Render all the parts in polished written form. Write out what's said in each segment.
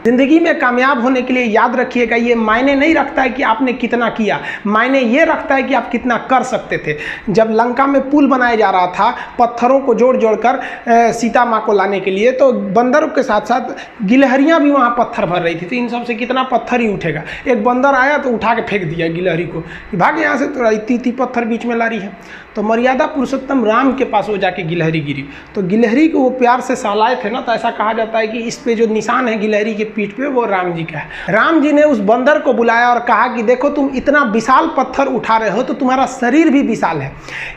जिंदगी में कामयाब होने के लिए याद रखिएगा, ये मायने नहीं रखता है कि आपने कितना किया, मायने ये रखता है कि आप कितना कर सकते थे। जब लंका में पुल बनाया जा रहा था पत्थरों को जोड़ जोड़ कर सीता माँ को लाने के लिए, तो बंदरों के साथ साथ गिलहरियाँ भी वहाँ पत्थर भर रही थी, तो इन सब से कितना पत्थर ही उठेगा। एक बंदर आया तो उठा के फेंक दिया गिलहरी को, भाग यहाँ से, तो इतनी पत्थर बीच में ला रही है। तो मर्यादा पुरुषोत्तम राम के पास वो जाके गिलहरी गिरी, तो गिलहरी को वो प्यार से सहलाए थे ना, तो ऐसा कहा जाता है कि इस पे जो निशान है गिलहरी के पीठ पे वो राम जी का है। राम जी ने उस बंदर को बुलाया और कहा कि देखो तुम इतना विशाल पत्थर उठा रहे हो तो तुम्हारा शरीर भी विशाल है,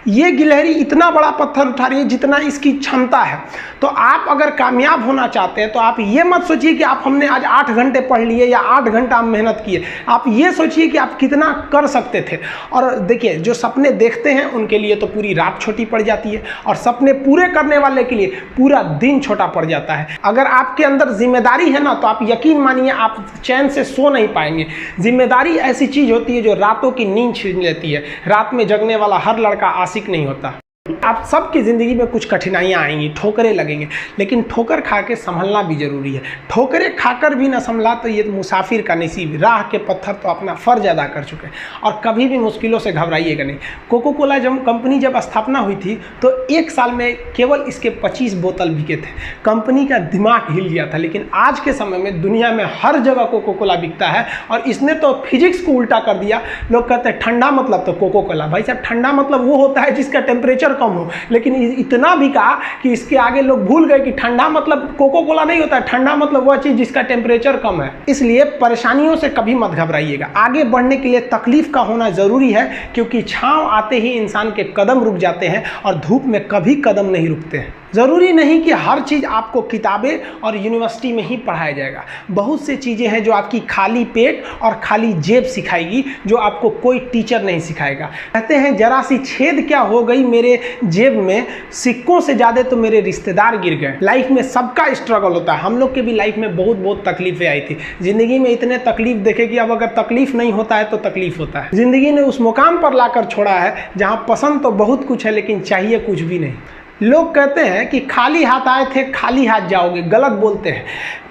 ये गिलहरी इतना बड़ा पत्थर उठा रही है जितना इसकी क्षमता है। तो आप अगर कामयाब होना चाहते हैं तो आप ये मत सोचिए कि आप हमने आज 8 घंटे पढ़ लिए या 8 घंटा हम मेहनत किए, आप ये सोचिए कि आप कितना कर सकते थे। और देखिए जो सपने देखते हैं उनके लिए तो पूरी रात छोटी पड़ जाती है, और सपने पूरे करने वाले के लिए पूरा दिन छोटा पड़ जाता है। अगर आपके अंदर जिम्मेदारी है ना, तो आप यकीन मानिए आप चैन से सो नहीं पाएंगे। जिम्मेदारी ऐसी चीज होती है जो रातों की नींद छीन लेती है। रात में जगने वाला हर लड़का आशिक नहीं होता। आप सबकी ज़िंदगी में कुछ कठिनाइयाँ आएंगी, ठोकरें लगेंगे, लेकिन ठोकर खा के संभलना भी जरूरी है। ठोकरें खाकर भी ना संभला तो ये मुसाफिर का नसीब। राह के पत्थर तो अपना फ़र्ज अदा कर चुके हैं, और कभी भी मुश्किलों से घबराइएगा नहीं। कोको कोला कंपनी जब स्थापना हुई थी तो 1 साल में केवल इसके 25 बोतल बिके थे। कंपनी का दिमाग हिल गया था, लेकिन आज के समय में दुनिया में हर जगह कोको कोला बिकता है, और इसने तो फिजिक्स को उल्टा कर दिया। लोग कहते हैं ठंडा मतलब तो कोको कोला, भाई साहब ठंडा मतलब वो होता है जिसका टेम्परेचर कम हो, लेकिन इतना भी कहा कि इसके आगे लोग भूल गए कि ठंडा मतलब कोको कोला नहीं होता है, ठंडा मतलब वह चीज जिसका टेम्परेचर कम है। इसलिए परेशानियों से कभी मत घबराइएगा। आगे बढ़ने के लिए तकलीफ का होना जरूरी है, क्योंकि छांव आते ही इंसान के कदम रुक जाते हैं और धूप में कभी कदम नहीं रुकते हैं। ज़रूरी नहीं कि हर चीज़ आपको किताबें और यूनिवर्सिटी में ही पढ़ाया जाएगा। बहुत से चीज़ें हैं जो आपकी खाली पेट और खाली जेब सिखाएगी, जो आपको कोई टीचर नहीं सिखाएगा। कहते हैं जरा सी छेद क्या हो गई मेरे जेब में, सिक्कों से ज़्यादा तो मेरे रिश्तेदार गिर गए। लाइफ में सबका स्ट्रगल होता है। हम लोग के भी लाइफ में बहुत तकलीफें आई थी। ज़िंदगी में इतने तकलीफ देखे कि अब अगर तकलीफ नहीं होता है तो तकलीफ होता है। ज़िंदगी ने उस मुकाम पर लाकर छोड़ा है जहाँ पसंद तो बहुत कुछ है, लेकिन चाहिए कुछ भी नहीं। लोग कहते हैं कि खाली हाथ आए थे खाली हाथ जाओगे, गलत बोलते हैं।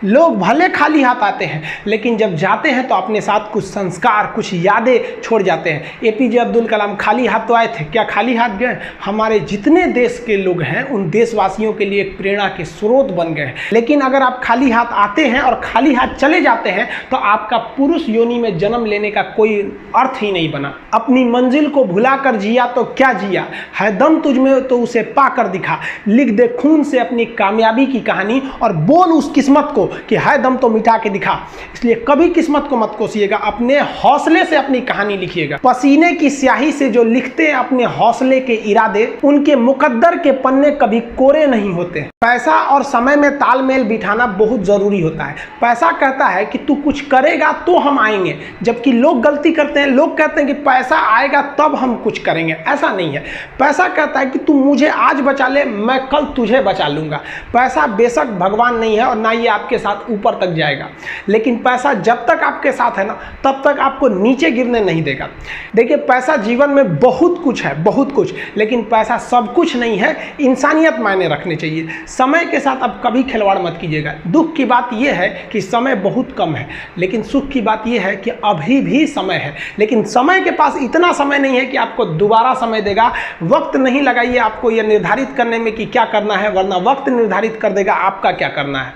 लोग भले खाली हाथ आते हैं, लेकिन जब जाते हैं तो अपने साथ कुछ संस्कार, कुछ यादें छोड़ जाते हैं। एपीजे अब्दुल कलाम खाली हाथ तो आए थे, क्या खाली हाथ गए? हमारे जितने देश के लोग हैं उन देशवासियों के लिए एक प्रेरणा के स्रोत बन गए हैं। लेकिन अगर आप खाली हाथ आते हैं और खाली हाथ चले जाते हैं तो आपका पुरुष योनि में जन्म लेने का कोई अर्थ ही नहीं बना। अपनी मंजिल को भुलाकर जिया तो क्या जिया, है दम तुझ में तो उसे पाकर दिखा। लिख दे खून से अपनी कामयाबी की कहानी और बोल उस किस्मत को कि है दम तो मिटा के दिखा। इसलिए कभी किस्मत को मत कोसिएगा, अपने हौसले से अपनी कहानी लिखिएगा। पसीने की स्याही से जो लिखते हैं अपने हौसले के इरादे, उनके मुकद्दर के पन्ने कभी कोरे नहीं होते। पैसा और समय में तालमेल बिठाना बहुत जरूरी होता है। पैसा कहता है कि तू कुछ करेगा तो हम आएंगे, जबकि लोग गलती करते हैं। लोग कहते हैं कि पैसा आएगा तब हम कुछ करेंगे, ऐसा नहीं है। पैसा कहता है कि तू मुझे आज बचा ले, मैं कल तुझे बचा लूंगा। पैसा बेशक भगवान नहीं है और ना ये आपके साथ ऊपर तक जाएगा, लेकिन पैसा जब तक आपके साथ है ना, तब तक आपको नीचे गिरने नहीं देगा। देखिए पैसा जीवन में बहुत कुछ है, बहुत कुछ, लेकिन पैसा सब कुछ नहीं है। इंसानियत मायने रखने चाहिए। समय के साथ आप कभी खिलवाड़ मत कीजिएगा। दुख की बात यह है कि समय बहुत कम है, लेकिन सुख की बात यह है कि अभी भी समय है। लेकिन समय के पास इतना समय नहीं है कि आपको दोबारा समय देगा। वक्त नहीं लगाइए आपको यह निर्धारित करने में कि क्या करना है, वरना वक्त निर्धारित कर देगा आपका क्या करना है।